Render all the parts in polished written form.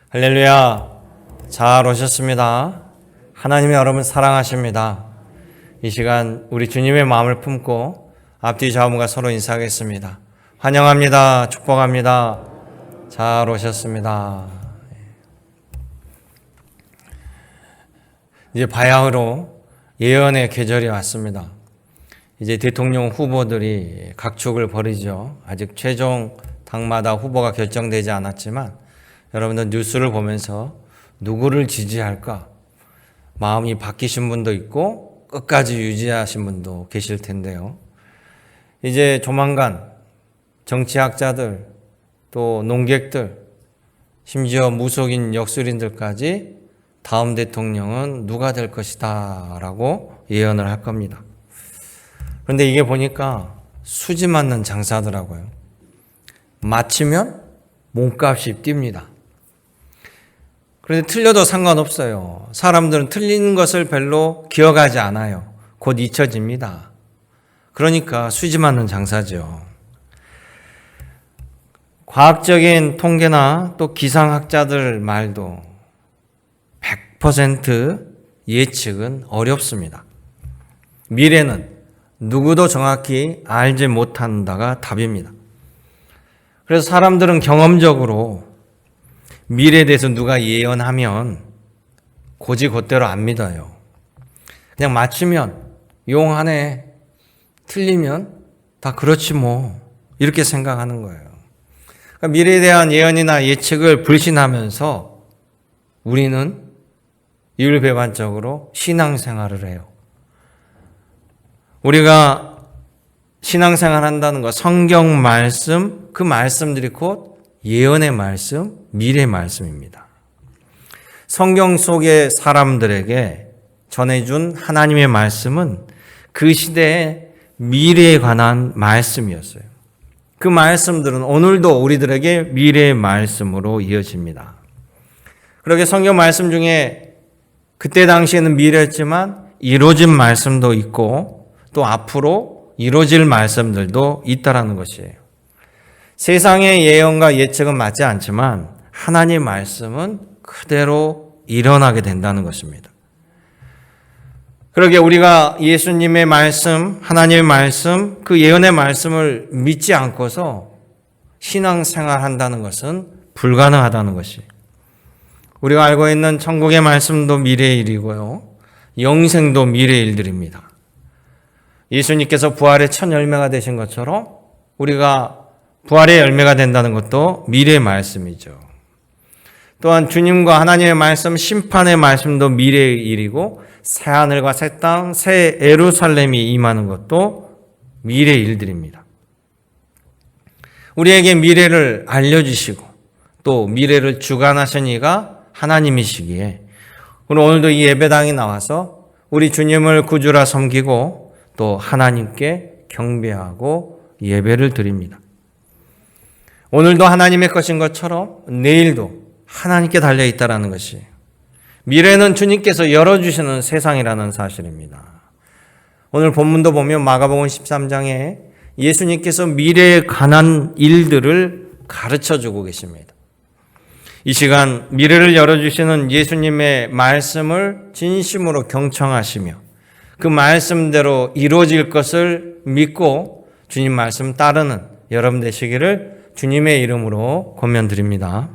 할렐루야. 잘 오셨습니다. 하나님이 여러분 사랑하십니다. 이 시간 우리 주님의 마음을 품고 앞뒤 좌우가 서로 인사하겠습니다. 환영합니다. 축복합니다. 잘 오셨습니다. 이제 바야흐로 예언의 계절이 왔습니다. 이제 대통령 후보들이 각축을 벌이죠. 아직 최종 당마다 후보가 결정되지 않았지만 여러분들 뉴스를 보면서 누구를 지지할까 마음이 바뀌신 분도 있고 끝까지 유지하신 분도 계실 텐데요. 이제 조만간 정치학자들 또 농객들 심지어 무속인 역술인들까지 다음 대통령은 누가 될 것이다 라고 예언을 할 겁니다. 그런데 이게 보니까 수지 맞는 장사더라고요. 맞히면 몸값이 뜁니다. 그런데 틀려도 상관없어요. 사람들은 틀린 것을 별로 기억하지 않아요. 곧 잊혀집니다. 그러니까 수지 맞는 장사죠. 과학적인 통계나 또 기상학자들 말도 100% 예측은 어렵습니다. 미래는 누구도 정확히 알지 못한다가 답입니다. 그래서 사람들은 경험적으로 미래에 대해서 누가 예언하면 곧이곧대로 안 믿어요. 그냥 맞추면 용하네, 틀리면 다 그렇지 뭐 이렇게 생각하는 거예요. 그러니까 미래에 대한 예언이나 예측을 불신하면서 우리는 일배반적으로 신앙생활을 해요. 우리가 신앙생활 한다는 거, 성경 말씀, 그 말씀들이 곧 예언의 말씀, 미래의 말씀입니다. 성경 속의 사람들에게 전해준 하나님의 말씀은 그 시대의 미래에 관한 말씀이었어요. 그 말씀들은 오늘도 우리들에게 미래의 말씀으로 이어집니다. 그렇게 성경 말씀 중에 그때 당시에는 미래였지만 이루어진 말씀도 있고 또 앞으로 이루어질 말씀들도 있다라는 것이에요. 세상의 예언과 예측은 맞지 않지만 하나님의 말씀은 그대로 일어나게 된다는 것입니다. 그러게 우리가 예수님의 말씀, 하나님의 말씀, 그 예언의 말씀을 믿지 않고서 신앙생활 한다는 것은 불가능하다는 것이. 우리가 알고 있는 천국의 말씀도 미래의 일이고요. 영생도 미래의 일들입니다. 예수님께서 부활의 첫 열매가 되신 것처럼 우리가 부활의 열매가 된다는 것도 미래의 말씀이죠. 또한 주님과 하나님의 말씀, 심판의 말씀도 미래의 일이고 새하늘과 새 땅, 새 예루살렘이 임하는 것도 미래의 일들입니다. 우리에게 미래를 알려주시고 또 미래를 주관하신 이가 하나님이시기에 오늘도 이 예배당에 나와서 우리 주님을 구주라 섬기고 또 하나님께 경배하고 예배를 드립니다. 오늘도 하나님의 것인 것처럼 내일도 하나님께 달려있다라는 것이 미래는 주님께서 열어주시는 세상이라는 사실입니다. 오늘 본문도 보면 마가복음 13장에 예수님께서 미래에 관한 일들을 가르쳐주고 계십니다. 이 시간 미래를 열어주시는 예수님의 말씀을 진심으로 경청하시며 그 말씀대로 이루어질 것을 믿고 주님 말씀 따르는 여러분 되시기를 주님의 이름으로 권면드립니다.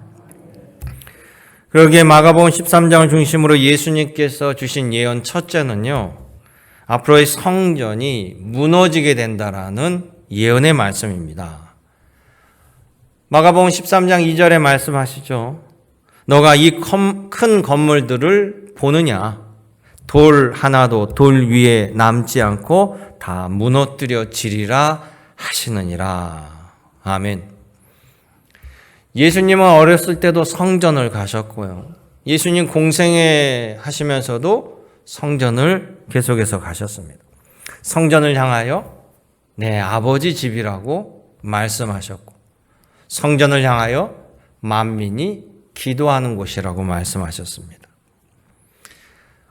그러기에 마가복음 13장을 중심으로 예수님께서 주신 예언 첫째는요, 앞으로의 성전이 무너지게 된다라는 예언의 말씀입니다. 마가복음 13장 2절에 말씀하시죠. 너가 이 큰 건물들을 보느냐? 돌 하나도 돌 위에 남지 않고 다 무너뜨려지리라 하시느니라. 아멘. 예수님은 어렸을 때도 성전을 가셨고요. 예수님 공생애 하시면서도 성전을 계속해서 가셨습니다. 성전을 향하여 내 아버지 집이라고 말씀하셨고 성전을 향하여 만민이 기도하는 곳이라고 말씀하셨습니다.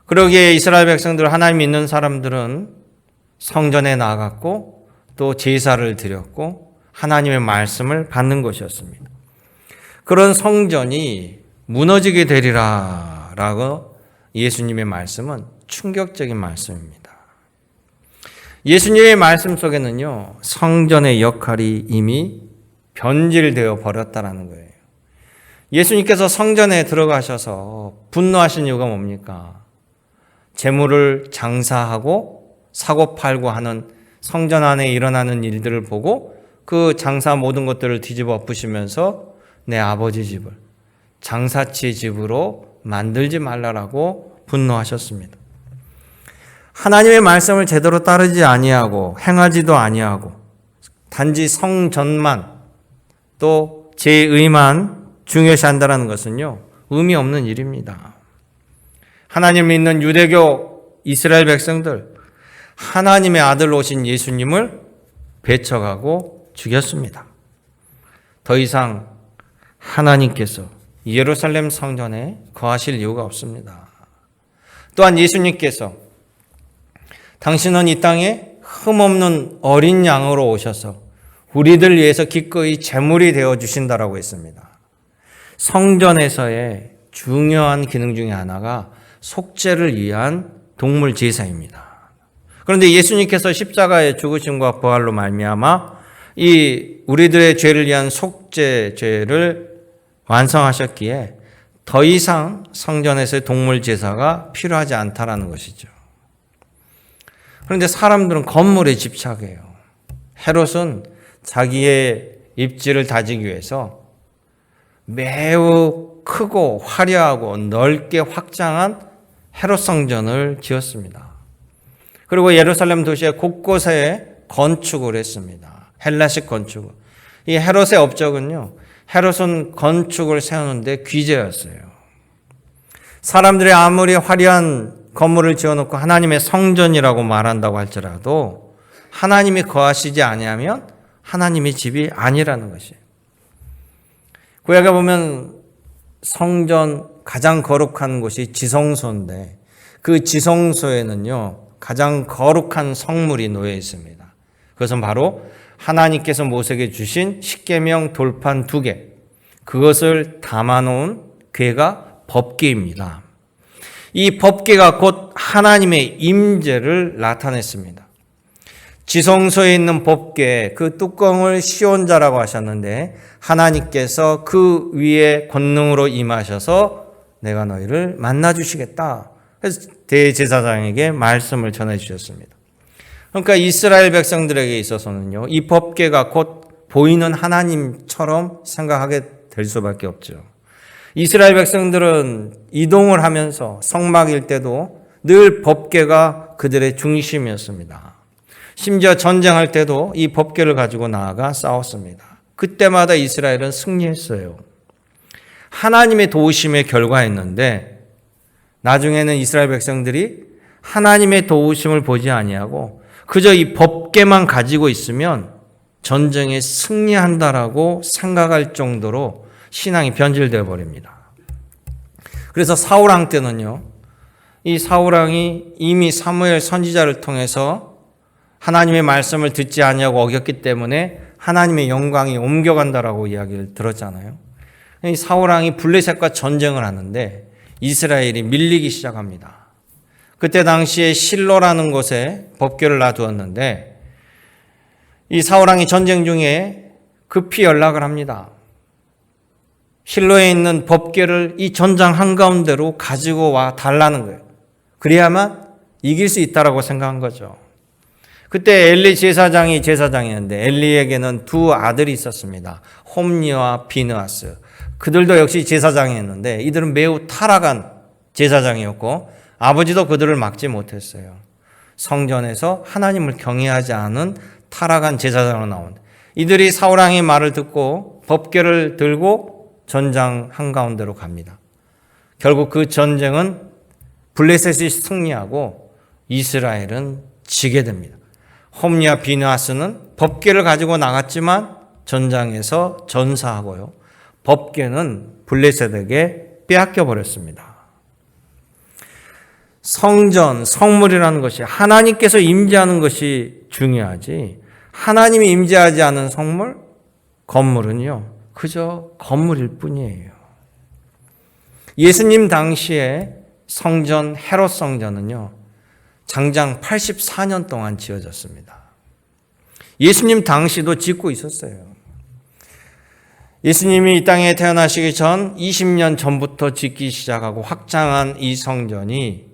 그러기에 이스라엘 백성들 하나님 믿는 사람들은 성전에 나갔고 또 제사를 드렸고 하나님의 말씀을 받는 것이었습니다. 그런 성전이 무너지게 되리라 라고 예수님의 말씀은 충격적인 말씀입니다. 예수님의 말씀 속에는요, 성전의 역할이 이미 변질되어 버렸다라는 거예요. 예수님께서 성전에 들어가셔서 분노하신 이유가 뭡니까? 재물을 장사하고 사고 팔고 하는 성전 안에 일어나는 일들을 보고 그 장사 모든 것들을 뒤집어 엎으시면서 내 아버지 집을 장사치의 집으로 만들지 말라라고 분노하셨습니다. 하나님의 말씀을 제대로 따르지 아니하고 행하지도 아니하고 단지 성전만 또 제 의만 중요시한다는 것은요, 의미 없는 일입니다. 하나님 믿는 유대교 이스라엘 백성들, 하나님의 아들로 오신 예수님을 배척하고 죽였습니다. 더 이상 하나님께서 예루살렘 성전에 거하실 이유가 없습니다. 또한 예수님께서 당신은 이 땅에 흠없는 어린 양으로 오셔서 우리들 위해서 기꺼이 제물이 되어 주신다라고 했습니다. 성전에서의 중요한 기능 중에 하나가 속죄를 위한 동물 제사입니다. 그런데 예수님께서 십자가의 죽으심과 부활로 말미암아 이 우리들의 죄를 위한 속죄죄를 완성하셨기에 더 이상 성전에서의 동물 제사가 필요하지 않다라는 것이죠. 그런데 사람들은 건물에 집착해요. 헤롯은 자기의 입지를 다지기 위해서 매우 크고 화려하고 넓게 확장한 헤롯 성전을 지었습니다. 그리고 예루살렘 도시의 곳곳에 건축을 했습니다. 헬라식 건축을. 이 헤롯의 업적은요, 헤롯은 건축을 세우는데 귀재였어요. 사람들이 아무리 화려한 건물을 지어놓고 하나님의 성전이라고 말한다고 할지라도 하나님이 거하시지 아니하면 하나님의 집이 아니라는 것이에요. 구약에 보면 성전 가장 거룩한 곳이 지성소인데 그 지성소에는요, 가장 거룩한 성물이 놓여 있습니다. 그것은 바로 하나님께서 모세에게 주신 십계명 돌판 2개, 그것을 담아놓은 궤가 법궤입니다. 이 법궤가 곧 하나님의 임재를 나타냈습니다. 지성소에 있는 법궤, 그 뚜껑을 씌운 자라고 하셨는데 하나님께서 그 위에 권능으로 임하셔서 내가 너희를 만나주시겠다. 그래서 대제사장에게 말씀을 전해주셨습니다. 그러니까 이스라엘 백성들에게 있어서는요, 이 법궤가 곧 보이는 하나님처럼 생각하게 될 수밖에 없죠. 이스라엘 백성들은 이동을 하면서 성막일 때도 늘 법궤가 그들의 중심이었습니다. 심지어 전쟁할 때도 이 법궤를 가지고 나아가 싸웠습니다. 그때마다 이스라엘은 승리했어요. 하나님의 도우심의 결과였는데 나중에는 이스라엘 백성들이 하나님의 도우심을 보지 아니하고 그저 이 법궤만 가지고 있으면 전쟁에 승리한다라고 생각할 정도로 신앙이 변질되어 버립니다. 그래서 사울왕 때는요, 이 사울왕이 이미 사무엘 선지자를 통해서 하나님의 말씀을 듣지 아니하고 어겼기 때문에 하나님의 영광이 옮겨간다라고 이야기를 들었잖아요. 이 사울왕이 블레셋과 전쟁을 하는데 이스라엘이 밀리기 시작합니다. 그때 당시에 실로라는 곳에 법궤를 놔두었는데 이 사울왕이 전쟁 중에 급히 연락을 합니다. 실로에 있는 법궤를 이 전장 한가운데로 가지고 와 달라는 거예요. 그래야만 이길 수 있다라고 생각한 거죠. 그때 엘리 제사장이었는데 엘리에게는 2 아들이 있었습니다. 홈리와 비느하스. 그들도 역시 제사장이었는데 이들은 매우 타락한 제사장이었고 아버지도 그들을 막지 못했어요. 성전에서 하나님을 경외하지 않은 타락한 제사장으로 나온 이들이 사울왕의 말을 듣고 법궤를 들고 전장 한가운데로 갑니다. 결국 그 전쟁은 블레셋이 승리하고 이스라엘은 지게 됩니다. 홈리와 비느하스는 법궤를 가지고 나갔지만 전장에서 전사하고요. 법궤는 블레셋에게 빼앗겨 버렸습니다. 성전, 성물이라는 것이 하나님께서 임재하는 것이 중요하지 하나님이 임재하지 않은 성물, 건물은요, 그저 건물일 뿐이에요. 예수님 당시에 성전, 헤롯 성전은요, 장장 84년 동안 지어졌습니다. 예수님 당시도 짓고 있었어요. 예수님이 이 땅에 태어나시기 전 20년 전부터 짓기 시작하고 확장한 이 성전이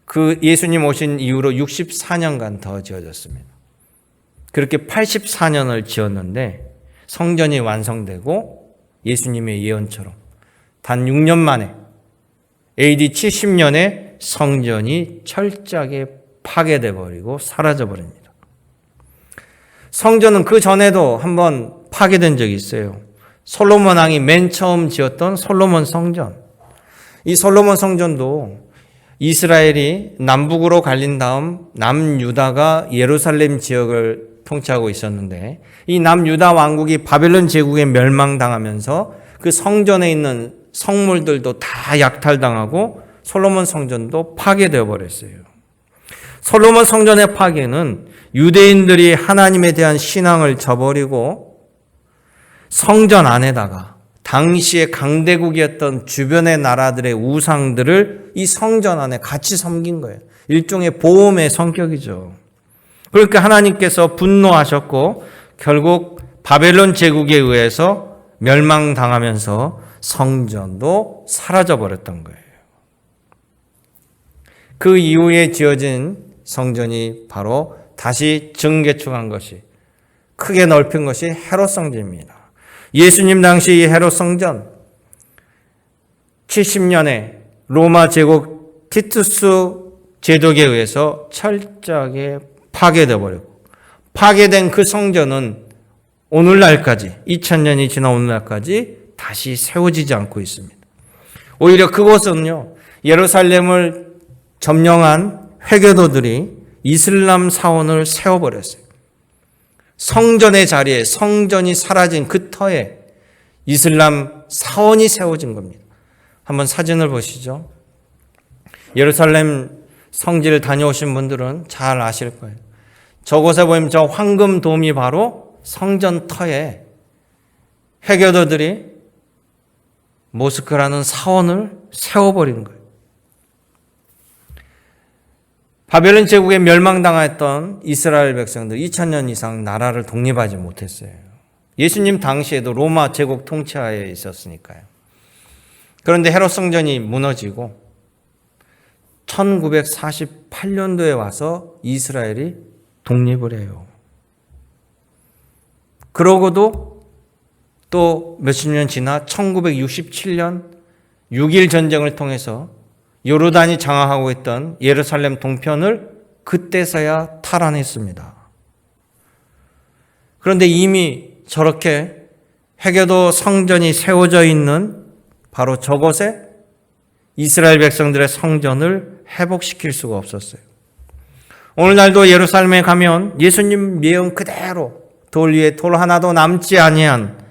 그 예수님 오신 이후로 64년간 더 지어졌습니다. 그렇게 84년을 지었는데 성전이 완성되고 예수님의 예언처럼 단 6년 만에 AD 70년에 성전이 철저하게 파괴돼 버리고 사라져 버립니다. 성전은 그 전에도 한번 파괴된 적이 있어요. 솔로몬 왕이 맨 처음 지었던 솔로몬 성전. 이 솔로몬 성전도 이스라엘이 남북으로 갈린 다음 남유다가 예루살렘 지역을 통치하고 있었는데 이 남유다 왕국이 바벨론 제국에 멸망당하면서 그 성전에 있는 성물들도 다 약탈당하고 솔로몬 성전도 파괴되어 버렸어요. 솔로몬 성전의 파괴는 유대인들이 하나님에 대한 신앙을 저버리고 성전 안에다가 당시의 강대국이었던 주변의 나라들의 우상들을 이 성전 안에 같이 섬긴 거예요. 일종의 보험의 성격이죠. 그러니까 하나님께서 분노하셨고 결국 바벨론 제국에 의해서 멸망당하면서 성전도 사라져 버렸던 거예요. 그 이후에 지어진 성전이 바로 다시 재개축한 것이, 크게 넓힌 것이 헤롯 성전입니다. 예수님 당시 이 헤롯 성전 70년에 로마 제국 티투스 제독에 의해서 철저하게 파괴되어 버렸고, 파괴된 그 성전은 오늘날까지 2000년이 지난 오늘날까지 다시 세워지지 않고 있습니다. 오히려 그곳은요, 예루살렘을 점령한 회교도들이 이슬람 사원을 세워버렸어요. 성전의 자리에, 성전이 사라진 그 터에 이슬람 사원이 세워진 겁니다. 한번 사진을 보시죠. 예루살렘 성지를 다녀오신 분들은 잘 아실 거예요. 저곳에 보이면 저 황금돔이 바로 성전 터에 회교도들이 모스크라는 사원을 세워버린 거예요. 바벨론 제국에 멸망당했던 이스라엘 백성들 2000년 이상 나라를 독립하지 못했어요. 예수님 당시에도 로마 제국 통치하에 있었으니까요. 그런데 헤롯 성전이 무너지고 1948년도에 와서 이스라엘이 독립을 해요. 그러고도 또 몇십 년 지나 1967년 6.1 전쟁을 통해서 요르단이 장악하고 있던 예루살렘 동편을 그때서야 탈환했습니다. 그런데 이미 저렇게 회교도 성전이 세워져 있는 바로 저곳에 이스라엘 백성들의 성전을 회복시킬 수가 없었어요. 오늘날도 예루살렘에 가면 예수님 예언 그대로 돌 위에 돌 하나도 남지 아니한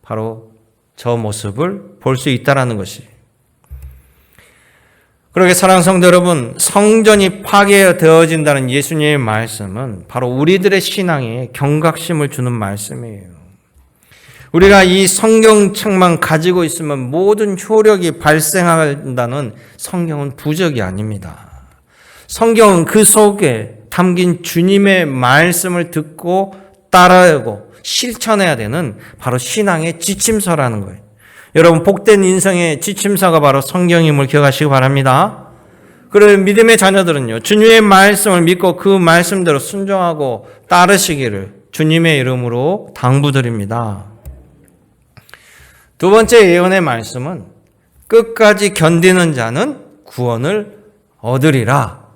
바로 저 모습을 볼 수 있다는 것이. 그러게 사랑하는 성도 여러분, 성전이 파괴되어진다는 예수님의 말씀은 바로 우리들의 신앙에 경각심을 주는 말씀이에요. 우리가 이 성경책만 가지고 있으면 모든 효력이 발생한다는 성경은 부적이 아닙니다. 성경은 그 속에 담긴 주님의 말씀을 듣고 따라하고 실천해야 되는 바로 신앙의 지침서라는 거예요. 여러분, 복된 인생의 지침서가 바로 성경임을 기억하시기 바랍니다. 그리고 믿음의 자녀들은요, 주님의 말씀을 믿고 그 말씀대로 순종하고 따르시기를 주님의 이름으로 당부드립니다. 두 번째 예언의 말씀은 끝까지 견디는 자는 구원을 얻으리라.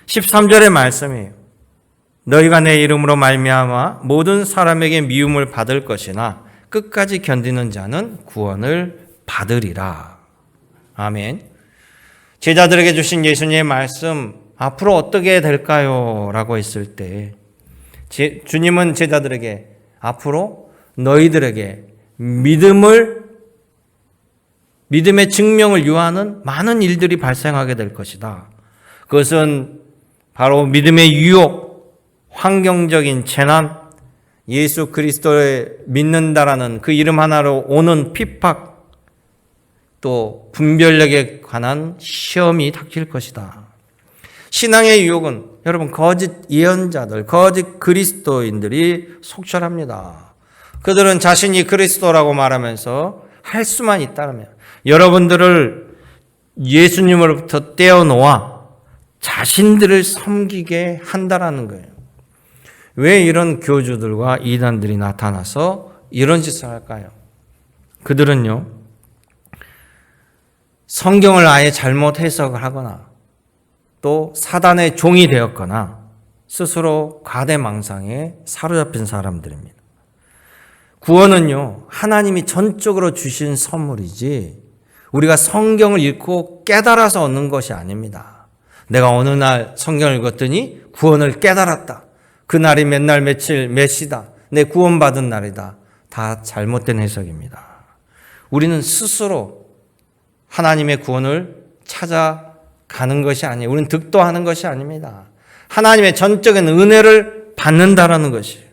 13절의 말씀이에요. 너희가 내 이름으로 말미암아 모든 사람에게 미움을 받을 것이나 끝까지 견디는 자는 구원을 받으리라. 아멘. 제자들에게 주신 예수님의 말씀, 앞으로 어떻게 될까요? 라고 했을 때 주님은 제자들에게 앞으로 너희들에게 믿음의 증명을 유하는 많은 일들이 발생하게 될 것이다. 그것은 바로 믿음의 유혹, 환경적인 재난, 예수 그리스도를 믿는다라는 그 이름 하나로 오는 핍박, 또 분별력에 관한 시험이 닥칠 것이다. 신앙의 유혹은 여러분 거짓 예언자들, 거짓 그리스도인들이 속출합니다. 그들은 자신이 그리스도라고 말하면서 할 수만 있다면 여러분들을 예수님으로부터 떼어놓아 자신들을 섬기게 한다라는 거예요. 왜 이런 교주들과 이단들이 나타나서 이런 짓을 할까요? 그들은요, 성경을 아예 잘못 해석을 하거나 또 사단의 종이 되었거나 스스로 과대망상에 사로잡힌 사람들입니다. 구원은요, 하나님이 전적으로 주신 선물이지 우리가 성경을 읽고 깨달아서 얻는 것이 아닙니다. 내가 어느 날 성경을 읽었더니 구원을 깨달았다. 그날이 몇 날 며칠 몇 시다. 내 구원받은 날이다. 다 잘못된 해석입니다. 우리는 스스로 하나님의 구원을 찾아가는 것이 아니에요. 우리는 득도하는 것이 아닙니다. 하나님의 전적인 은혜를 받는다라는 것이에요.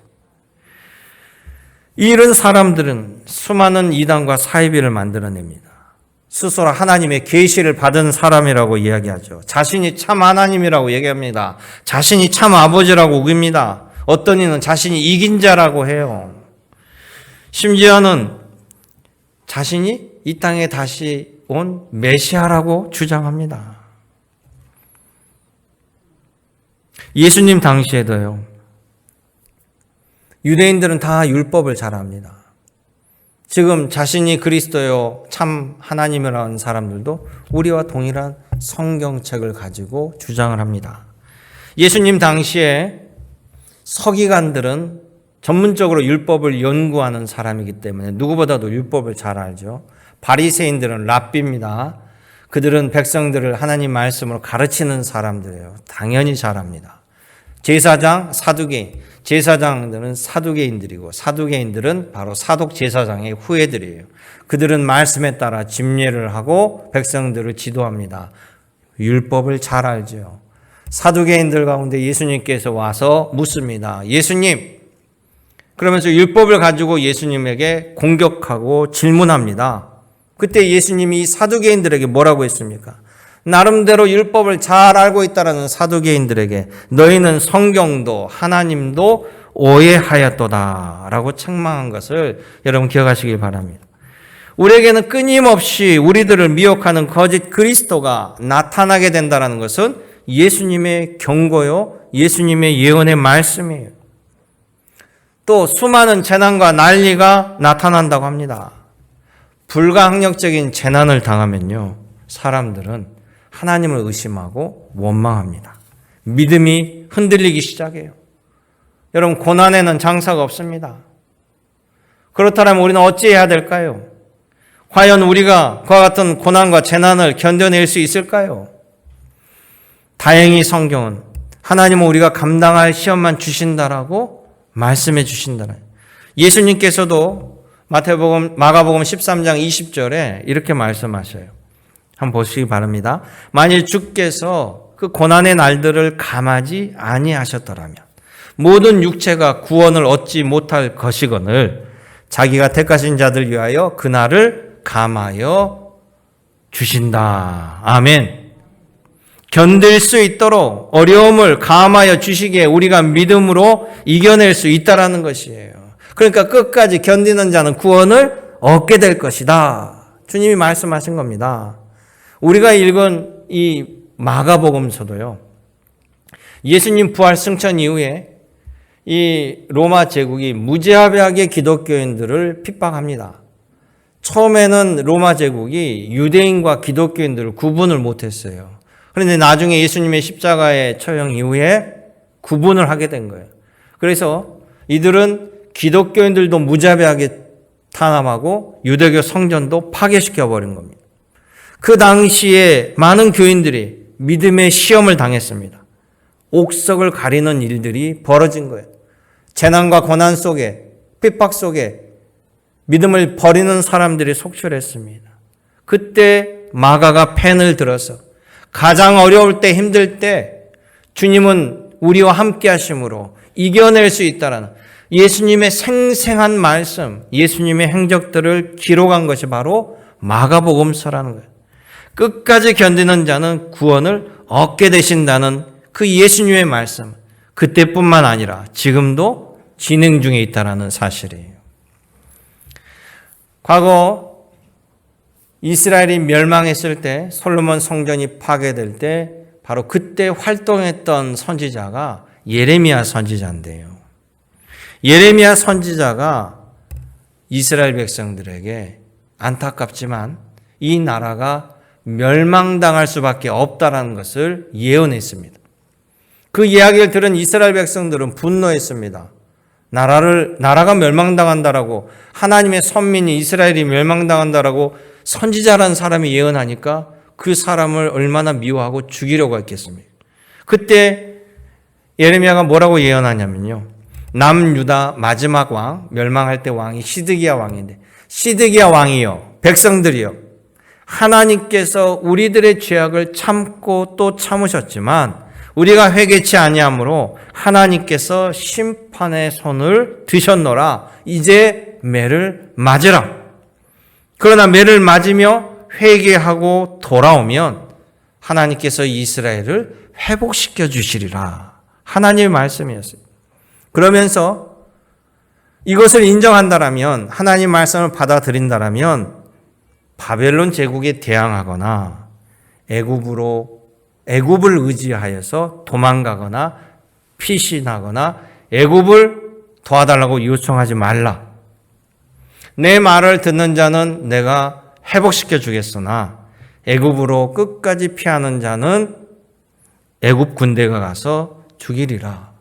이런 사람들은 수많은 이단과 사이비를 만들어냅니다. 스스로 하나님의 계시를 받은 사람이라고 이야기하죠. 자신이 참 하나님이라고 얘기합니다. 자신이 참 아버지라고 우깁니다. 어떤 이는 자신이 이긴 자라고 해요. 심지어는 자신이 이 땅에 다시 온 메시아라고 주장합니다. 예수님 당시에도요, 유대인들은 다 율법을 잘 압니다. 지금 자신이 그리스도요 참 하나님이라는 사람들도 우리와 동일한 성경책을 가지고 주장을 합니다. 예수님 당시에 서기관들은 전문적으로 율법을 연구하는 사람이기 때문에 누구보다도 율법을 잘 알죠. 바리새인들은 랍비입니다. 그들은 백성들을 하나님 말씀으로 가르치는 사람들이에요. 당연히 잘 압니다. 제사장, 사두개인. 제사장들은 사두개인들이고 사두개인들은 바로 사독 제사장의 후예들이에요. 그들은 말씀에 따라 집례를 하고 백성들을 지도합니다. 율법을 잘 알죠. 사두개인들 가운데 예수님께서 와서 묻습니다. 예수님, 그러면서 율법을 가지고 예수님에게 공격하고 질문합니다. 그때 예수님이 이 사두개인들에게 뭐라고 했습니까? 나름대로 율법을 잘 알고 있다라는 사두개인들에게 너희는 성경도 하나님도 오해하였도다 라고 책망한 것을 여러분 기억하시길 바랍니다. 우리에게는 끊임없이 우리들을 미혹하는 거짓 그리스도가 나타나게 된다는 것은 예수님의 경고요, 예수님의 예언의 말씀이에요. 또 수많은 재난과 난리가 나타난다고 합니다. 불가항력적인 재난을 당하면요, 사람들은 하나님을 의심하고 원망합니다. 믿음이 흔들리기 시작해요. 여러분, 고난에는 장사가 없습니다. 그렇다면 우리는 어찌해야 될까요? 과연 우리가 그와 같은 고난과 재난을 견뎌낼 수 있을까요? 다행히 성경은 하나님은 우리가 감당할 시험만 주신다라고 말씀해 주신다는, 예수님께서도 마가복음 13장 20절에 이렇게 말씀하셔요. 한번 보시기 바랍니다. 만일 주께서 그 고난의 날들을 감하지 아니하셨더라면 모든 육체가 구원을 얻지 못할 것이거늘 자기가 택하신 자들 위하여 그날을 감하여 주신다. 아멘. 견딜 수 있도록 어려움을 감하여 주시기에 우리가 믿음으로 이겨낼 수 있다라는 것이에요. 그러니까 끝까지 견디는 자는 구원을 얻게 될 것이다. 주님이 말씀하신 겁니다. 우리가 읽은 이 마가복음서도요, 예수님 부활 승천 이후에 이 로마 제국이 무지하게 기독교인들을 핍박합니다. 처음에는 로마 제국이 유대인과 기독교인들을 구분을 못했어요. 그런데 나중에 예수님의 십자가의 처형 이후에 구분을 하게 된 거예요. 그래서 이들은 기독교인들도 무자비하게 탄압하고 유대교 성전도 파괴시켜버린 겁니다. 그 당시에 많은 교인들이 믿음의 시험을 당했습니다. 옥석을 가리는 일들이 벌어진 거예요. 재난과 고난 속에, 핍박 속에 믿음을 버리는 사람들이 속출했습니다. 그때 마가가 펜을 들어서 가장 어려울 때, 힘들 때 주님은 우리와 함께 하심으로 이겨낼 수 있다라는 예수님의 생생한 말씀, 예수님의 행적들을 기록한 것이 바로 마가복음서라는 거예요. 끝까지 견디는 자는 구원을 얻게 되신다는 그 예수님의 말씀, 그때뿐만 아니라 지금도 진행 중에 있다는 사실이에요. 과거 이스라엘이 멸망했을 때, 솔로몬 성전이 파괴될 때 바로 그때 활동했던 선지자가 예레미야 선지자인데요. 예레미야 선지자가 이스라엘 백성들에게 안타깝지만 이 나라가 멸망당할 수밖에 없다라는 것을 예언했습니다. 그 이야기를 들은 이스라엘 백성들은 분노했습니다. 나라가 멸망당한다라고, 하나님의 선민이 이스라엘이 멸망당한다라고 선지자라는 사람이 예언하니까 그 사람을 얼마나 미워하고 죽이려고 했겠습니까? 그때 예레미야가 뭐라고 예언하냐면요. 남유다 마지막 왕, 멸망할 때 왕이 시드기야 왕인데, 시드기야 왕이요, 백성들이요, 하나님께서 우리들의 죄악을 참고 또 참으셨지만 우리가 회개치 아니하므로 하나님께서 심판의 손을 드셨노라. 이제 매를 맞으라. 그러나 매를 맞으며 회개하고 돌아오면 하나님께서 이스라엘을 회복시켜 주시리라. 하나님의 말씀이었어요. 그러면서 이것을 인정한다라면, 하나님 말씀을 받아들인다라면 바벨론 제국에 대항하거나 애굽을 의지하여서 도망가거나 피신하거나 애굽을 도와달라고 요청하지 말라. 내 말을 듣는 자는 내가 회복시켜 주겠으나 애굽으로 끝까지 피하는 자는 애굽 군대가 가서 죽이리라.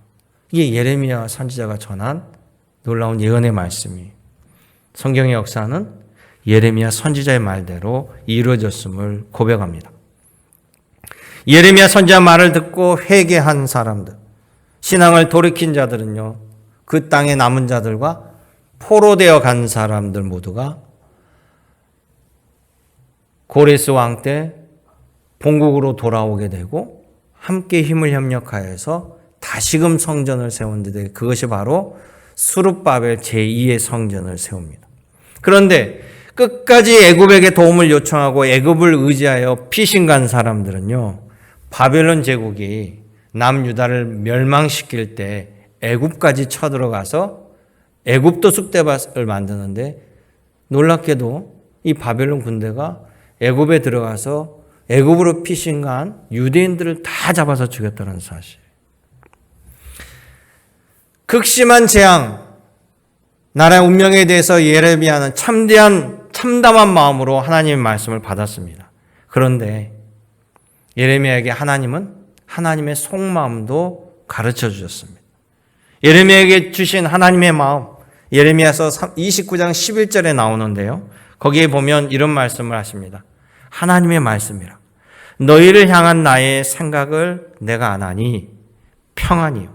이게 예레미야 선지자가 전한 놀라운 예언의 말씀이, 성경의 역사는 예레미야 선지자의 말대로 이루어졌음을 고백합니다. 예레미야 선지자 말을 듣고 회개한 사람들, 신앙을 돌이킨 자들은요, 그 땅에 남은 자들과 포로되어 간 사람들 모두가 고레스 왕 때 본국으로 돌아오게 되고 함께 힘을 협력하여서 다시금 성전을 세웠는데, 그것이 바로 스룹바벨 제2의 성전을 세웁니다. 그런데 끝까지 애굽에게 도움을 요청하고 애굽을 의지하여 피신 간 사람들은요, 바벨론 제국이 남유다를 멸망시킬 때 애굽까지 쳐들어가서 애굽도 쑥대밭을 만드는데, 놀랍게도 이 바벨론 군대가 애굽에 들어가서 애굽으로 피신간 유대인들을 다 잡아서 죽였다는 사실. 극심한 재앙, 나라의 운명에 대해서 예레미야는 참담한 마음으로 하나님의 말씀을 받았습니다. 그런데 예레미야에게 하나님은 하나님의 속마음도 가르쳐 주셨습니다. 예레미야에게 주신 하나님의 마음, 예레미야서 29장 11절에 나오는데요. 거기에 보면 이런 말씀을 하십니다. 하나님의 말씀이라. 너희를 향한 나의 생각을 내가 아나니 평안이요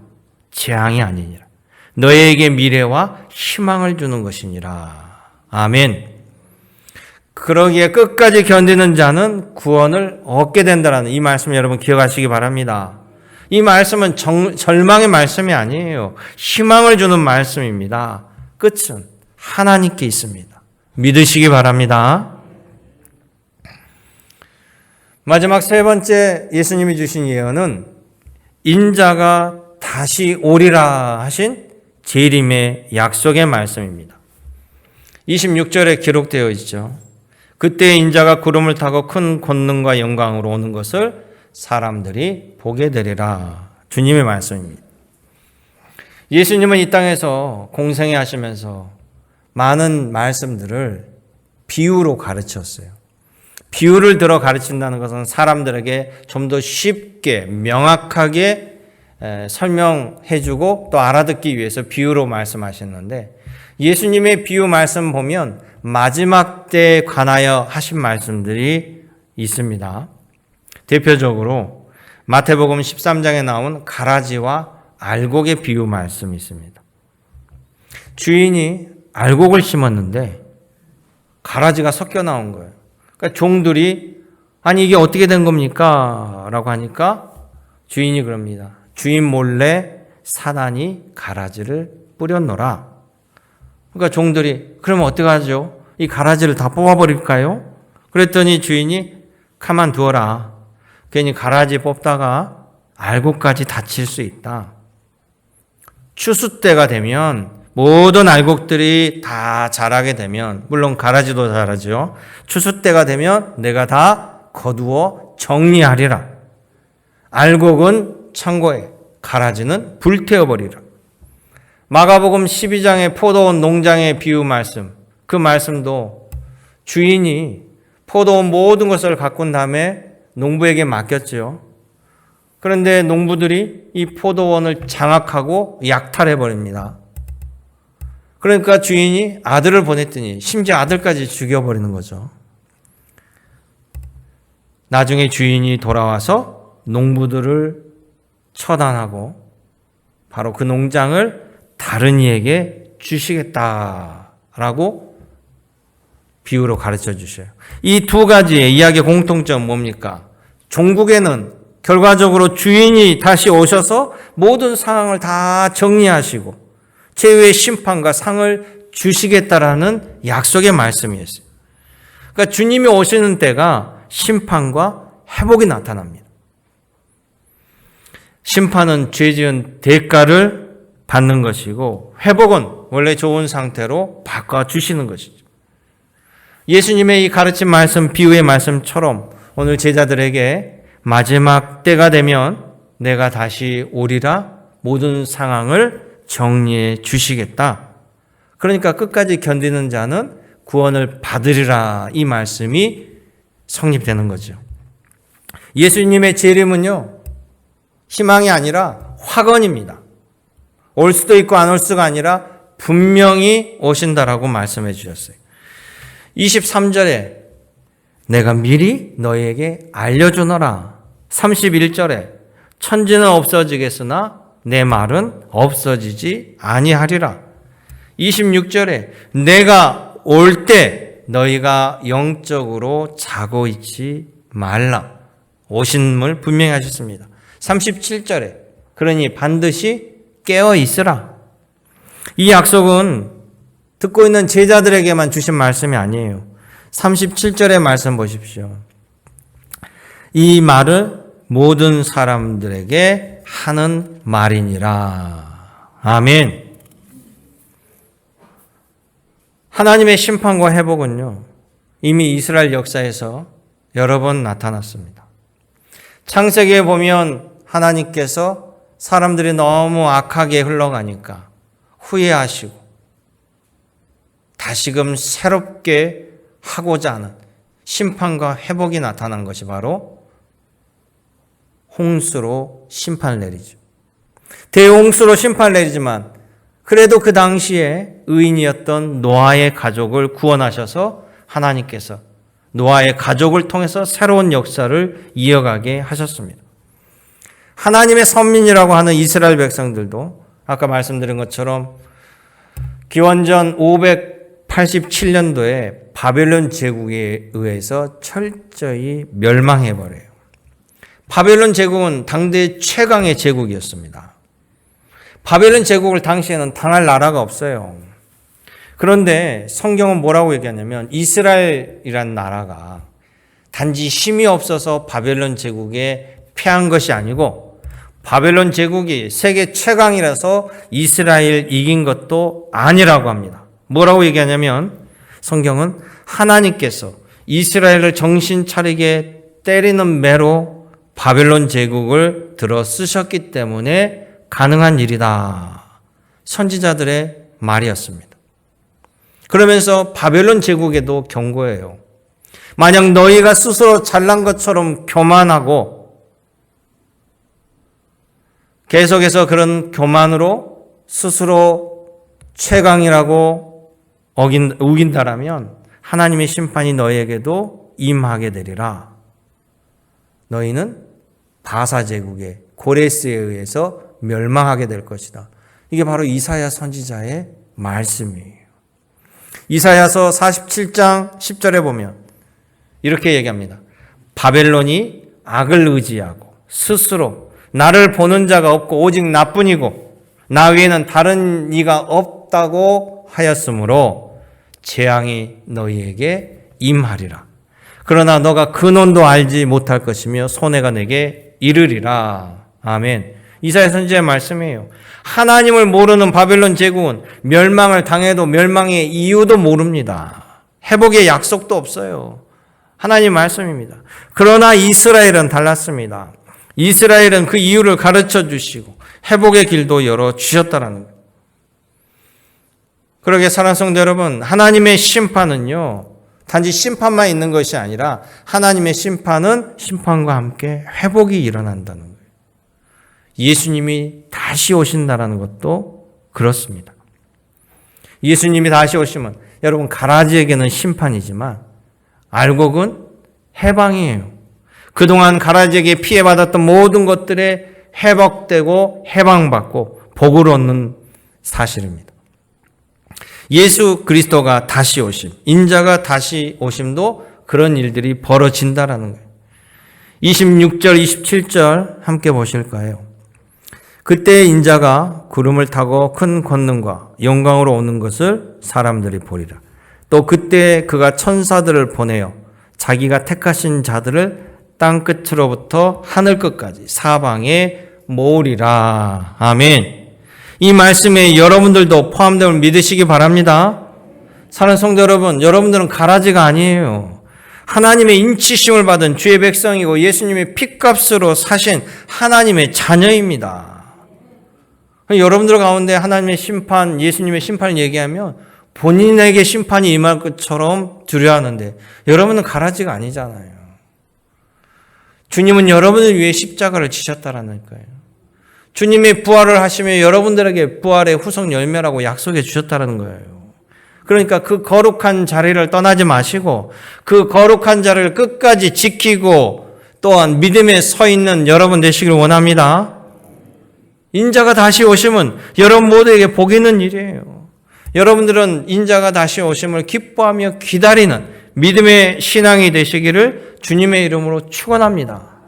재앙이 아니니라. 너희에게 미래와 희망을 주는 것이니라. 아멘. 그러기에 끝까지 견디는 자는 구원을 얻게 된다는 이 말씀 여러분 기억하시기 바랍니다. 이 말씀은 절망의 말씀이 아니에요. 희망을 주는 말씀입니다. 끝은 하나님께 있습니다. 믿으시기 바랍니다. 마지막 세 번째 예수님이 주신 예언은 인자가 다시 오리라 하신 재림의 약속의 말씀입니다. 26절에 기록되어 있죠. 그때 인자가 구름을 타고 큰 권능과 영광으로 오는 것을 사람들이 보게 되리라. 주님의 말씀입니다. 예수님은 이 땅에서 공생애 하시면서 많은 말씀들을 비유로 가르쳤어요. 비유를 들어 가르친다는 것은 사람들에게 좀 더 쉽게 명확하게 설명해주고 또 알아듣기 위해서 비유로 말씀하셨는데, 예수님의 비유 말씀 보면 마지막 때에 관하여 하신 말씀들이 있습니다. 대표적으로 마태복음 13장에 나온 가라지와 알곡의 비유 말씀이 있습니다. 주인이 알곡을 심었는데 가라지가 섞여 나온 거예요. 그러니까 종들이 아니 이게 어떻게 된 겁니까? 라고 하니까 주인이 그럽니다. 주인 몰래 사단이 가라지를 뿌렸노라. 그러니까 종들이 그러면 어떡하죠? 이 가라지를 다 뽑아버릴까요? 그랬더니 주인이 가만두어라. 괜히 가라지 뽑다가 알곡까지 다칠 수 있다. 추수 때가 되면 모든 알곡들이 다 자라게 되면, 물론 가라지도 자라죠. 추수 때가 되면 내가 다 거두어 정리하리라. 알곡은 창고에, 가라지는 불태워버리라. 마가복음 12장의 포도원 농장의 비유 말씀, 그 말씀도 주인이 포도원 모든 것을 가꾼 다음에 농부에게 맡겼죠. 그런데 농부들이 이 포도원을 장악하고 약탈해 버립니다. 그러니까 주인이 아들을 보냈더니 심지어 아들까지 죽여버리는 거죠. 나중에 주인이 돌아와서 농부들을 처단하고 바로 그 농장을 다른 이에게 주시겠다라고 비유로 가르쳐 주셔요. 이 두 가지의 이야기의 공통점은 뭡니까? 종국에는 결과적으로 주인이 다시 오셔서 모든 상황을 다 정리하시고 최후의 심판과 상을 주시겠다라는 약속의 말씀이었어요. 그러니까 주님이 오시는 때가 심판과 회복이 나타납니다. 심판은 죄 지은 대가를 받는 것이고 회복은 원래 좋은 상태로 바꿔주시는 것이죠. 예수님의 이 가르친 말씀, 비유의 말씀처럼 오늘 제자들에게 마지막 때가 되면 내가 다시 오리라 모든 상황을 정리해 주시겠다. 그러니까 끝까지 견디는 자는 구원을 받으리라 이 말씀이 성립되는 거죠. 예수님의 재림은요, 희망이 아니라 확언입니다. 올 수도 있고 안 올 수가 아니라 분명히 오신다라고 말씀해 주셨어요. 23절에 내가 미리 너희에게 알려주노라. 31절에 천지는 없어지겠으나 내 말은 없어지지 아니하리라. 26절에 내가 올 때 너희가 영적으로 자고 있지 말라. 오심을 분명히 하셨습니다. 37절에 그러니 반드시 깨어 있으라. 이 약속은 듣고 있는 제자들에게만 주신 말씀이 아니에요. 37절의 말씀 보십시오. 이 말을 모든 사람들에게 하는 말이니라. 아멘. 하나님의 심판과 회복은요, 이미 이스라엘 역사에서 여러 번 나타났습니다. 창세기에 보면 하나님께서 사람들이 너무 악하게 흘러가니까 후회하시고 다시금 새롭게 하고자 하는 심판과 회복이 나타난 것이 바로 홍수로 심판을 내리죠. 대홍수로 심판을 내리지만 그래도 그 당시에 의인이었던 노아의 가족을 구원하셔서 하나님께서 노아의 가족을 통해서 새로운 역사를 이어가게 하셨습니다. 하나님의 선민이라고 하는 이스라엘 백성들도 아까 말씀드린 것처럼 기원전 587년도에 바벨론 제국에 의해서 철저히 멸망해버려요. 바벨론 제국은 당대 최강의 제국이었습니다. 바벨론 제국을 당시에는 당할 나라가 없어요. 그런데 성경은 뭐라고 얘기하냐면 이스라엘이란 나라가 단지 힘이 없어서 바벨론 제국에 패한 것이 아니고 바벨론 제국이 세계 최강이라서 이스라엘 이긴 것도 아니라고 합니다. 뭐라고 얘기하냐면 성경은 하나님께서 이스라엘을 정신 차리게 때리는 매로 바벨론 제국을 들어 쓰셨기 때문에 가능한 일이다. 선지자들의 말이었습니다. 그러면서 바벨론 제국에도 경고해요. 만약 너희가 스스로 잘난 것처럼 교만하고 계속해서 그런 교만으로 스스로 최강이라고 우긴다라면 하나님의 심판이 너희에게도 임하게 되리라. 너희는 바사 제국의 고레스에 의해서 멸망하게 될 것이다. 이게 바로 이사야 선지자의 말씀이에요. 이사야서 47장 10절에 보면 이렇게 얘기합니다. 바벨론이 악을 의지하고 스스로 나를 보는 자가 없고 오직 나뿐이고 나 외에는 다른 이가 없다고 하였으므로 재앙이 너희에게 임하리라. 그러나 너가 근원도 알지 못할 것이며 손해가 내게 이르리라. 아멘. 이사야 선지자의 말씀이에요. 하나님을 모르는 바벨론 제국은 멸망을 당해도 멸망의 이유도 모릅니다. 회복의 약속도 없어요. 하나님 말씀입니다. 그러나 이스라엘은 달랐습니다. 이스라엘은 그 이유를 가르쳐 주시고 회복의 길도 열어 주셨다라는 거예요. 그러게 사랑하는 성도 여러분, 하나님의 심판은요, 단지 심판만 있는 것이 아니라 하나님의 심판은 심판과 함께 회복이 일어난다는 거예요. 예수님이 다시 오신다는 것도 그렇습니다. 예수님이 다시 오시면 여러분 가라지에게는 심판이지만 알곡은 해방이에요. 그동안 가라지에게 피해받았던 모든 것들에 회복되고 해방받고 복을 얻는 사실입니다. 예수 그리스도가 다시 오심, 인자가 다시 오심도 그런 일들이 벌어진다라는 거예요. 26절, 27절 함께 보실까요? 그때 인자가 구름을 타고 큰 권능과 영광으로 오는 것을 사람들이 보리라. 또 그때 그가 천사들을 보내어 자기가 택하신 자들을 땅 끝으로부터 하늘 끝까지 사방에 모으리라. 아멘. 이 말씀에 여러분들도 포함됨을 믿으시기 바랍니다. 사랑하는 성도 여러분, 여러분들은 가라지가 아니에요. 하나님의 인치심을 받은 주의 백성이고 예수님의 핏값으로 사신 하나님의 자녀입니다. 여러분들 가운데 하나님의 심판, 예수님의 심판을 얘기하면 본인에게 심판이 임할 것처럼 두려워하는데 여러분은 가라지가 아니잖아요. 주님은 여러분을 위해 십자가를 지셨다라는 거예요. 주님이 부활을 하시며 여러분들에게 부활의 후속 열매라고 약속해 주셨다는 거예요. 그러니까 그 거룩한 자리를 떠나지 마시고 그 거룩한 자리를 끝까지 지키고 또한 믿음에 서 있는 여러분 되시길 원합니다. 인자가 다시 오시면 여러분 모두에게 복 있는 일이에요. 여러분들은 인자가 다시 오심을 기뻐하며 기다리는 믿음의 신앙이 되시기를 주님의 이름으로 축원합니다.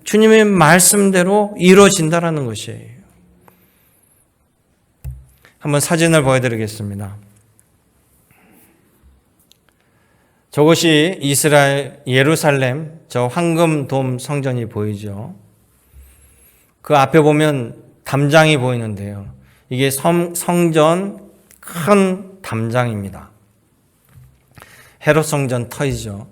주님의 말씀대로 이루어진다라는 것이에요. 한번 사진을 보여드리겠습니다. 저것이 이스라엘 예루살렘 저 황금돔 성전이 보이죠. 그 앞에 보면 담장이 보이는데요. 이게 성전 큰 담장입니다. 헤롯 성전 터이죠.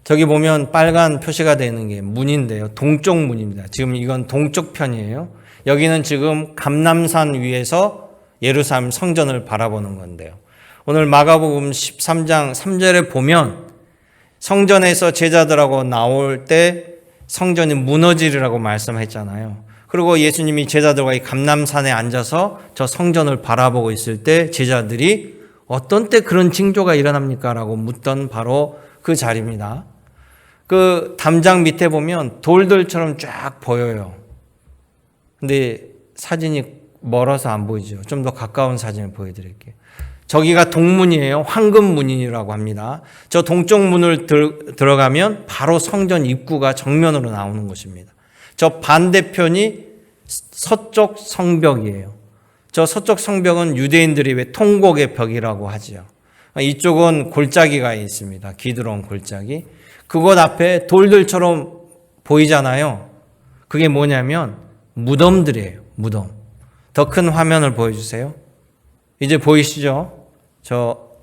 저기 보면 빨간 표시가 되는 게 문인데요. 동쪽 문입니다. 지금 이건 동쪽 편이에요. 여기는 지금 감람산 위에서 예루살렘 성전을 바라보는 건데요. 오늘 마가복음 13장 3절에 보면 성전에서 제자들하고 나올 때 성전이 무너지리라고 말씀했잖아요. 그리고 예수님이 제자들과 이 감람산에 앉아서 저 성전을 바라보고 있을 때 제자들이 어떤 때 그런 징조가 일어납니까? 라고 묻던 바로 그 자리입니다. 그 담장 밑에 보면 돌들처럼 쫙 보여요. 근데 사진이 멀어서 안 보이죠. 좀 더 가까운 사진을 보여드릴게요. 저기가 동문이에요. 황금문이라고 합니다. 저 동쪽 문을 들어가면 바로 성전 입구가 정면으로 나오는 곳입니다. 저 반대편이 서쪽 성벽이에요. 저 서쪽 성벽은 유대인들이 왜 통곡의 벽이라고 하죠. 이쪽은 골짜기가 있습니다. 기드론 골짜기. 그곳 앞에 돌들처럼 보이잖아요. 그게 뭐냐면 무덤들이에요. 무덤. 더 큰 화면을 보여주세요. 이제 보이시죠?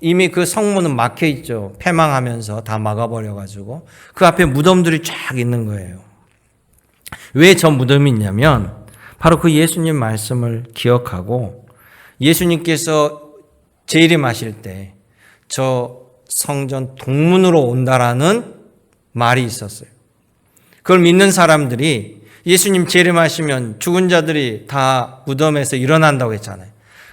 이미 그 성문은 막혀 있죠. 폐망하면서 다 막아버려가지고 그 앞에 무덤들이 쫙 있는 거예요. 왜 저 무덤이 있냐면 바로 그 예수님 말씀을 기억하고 예수님께서 재림하실 때 저 성전 동문으로 온다라는 말이 있었어요. 그걸 믿는 사람들이 예수님 재림하시면 죽은 자들이 다 무덤에서 일어난다고 했잖아요.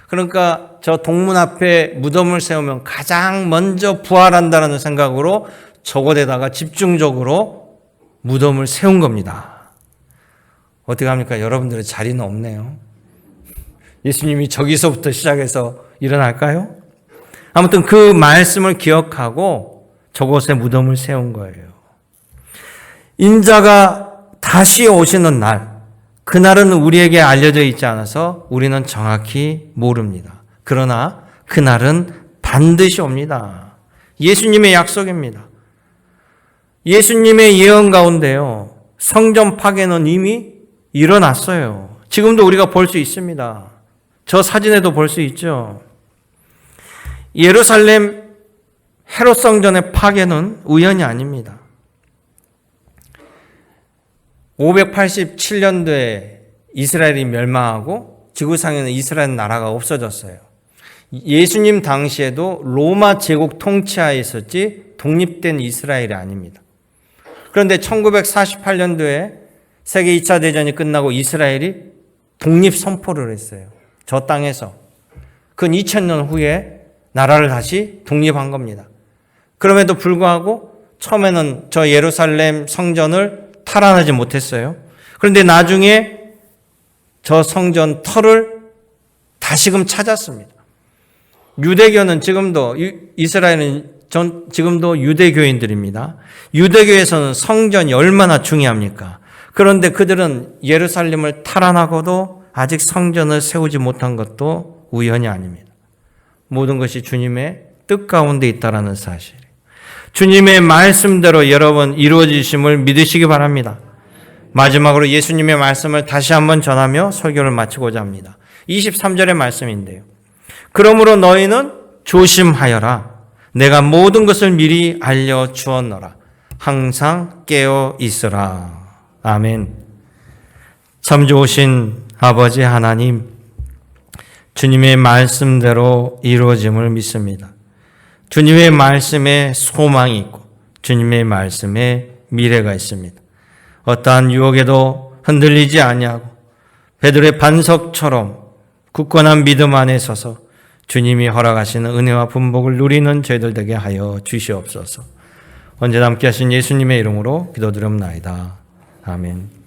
그러니까 저 동문 앞에 무덤을 세우면 가장 먼저 부활한다는 생각으로 저곳에다가 집중적으로 무덤을 세운 겁니다. 어떻게 합니까? 여러분들의 자리는 없네요. 예수님이 저기서부터 시작해서 일어날까요? 아무튼 그 말씀을 기억하고 저곳에 무덤을 세운 거예요. 인자가 다시 오시는 날, 그날은 우리에게 알려져 있지 않아서 우리는 정확히 모릅니다. 그러나 그날은 반드시 옵니다. 예수님의 약속입니다. 예수님의 예언 가운데요, 성전 파괴는 이미 일어났어요. 지금도 우리가 볼 수 있습니다. 저 사진에도 볼 수 있죠. 예루살렘 헤롯 성전의 파괴는 우연이 아닙니다. 587년도에 이스라엘이 멸망하고 지구상에는 이스라엘 나라가 없어졌어요. 예수님 당시에도 로마 제국 통치하에 있었지 독립된 이스라엘이 아닙니다. 그런데 1948년도에 세계 2차 대전이 끝나고 이스라엘이 독립 선포를 했어요. 저 땅에서. 그 2000년 후에 나라를 다시 독립한 겁니다. 그럼에도 불구하고 처음에는 저 예루살렘 성전을 탈환하지 못했어요. 그런데 나중에 저 성전 터를 다시금 찾았습니다. 유대교는 지금도, 이스라엘은 지금도 유대교인들입니다. 유대교에서는 성전이 얼마나 중요합니까? 그런데 그들은 예루살렘을 탈환하고도 아직 성전을 세우지 못한 것도 우연이 아닙니다. 모든 것이 주님의 뜻 가운데 있다는 사실. 주님의 말씀대로 여러분 이루어지심을 믿으시기 바랍니다. 마지막으로 예수님의 말씀을 다시 한번 전하며 설교를 마치고자 합니다. 23절의 말씀인데요. 그러므로 너희는 조심하여라. 내가 모든 것을 미리 알려주었노라. 항상 깨어 있으라. 아멘. 참 좋으신 아버지 하나님, 주님의 말씀대로 이루어짐을 믿습니다. 주님의 말씀에 소망이 있고 주님의 말씀에 미래가 있습니다. 어떠한 유혹에도 흔들리지 아니하고 베드로의 반석처럼 굳건한 믿음 안에 서서 주님이 허락하시는 은혜와 분복을 누리는 저희들 되게 하여 주시옵소서. 언제나 함께 하신 예수님의 이름으로 기도드립나이다. 아멘.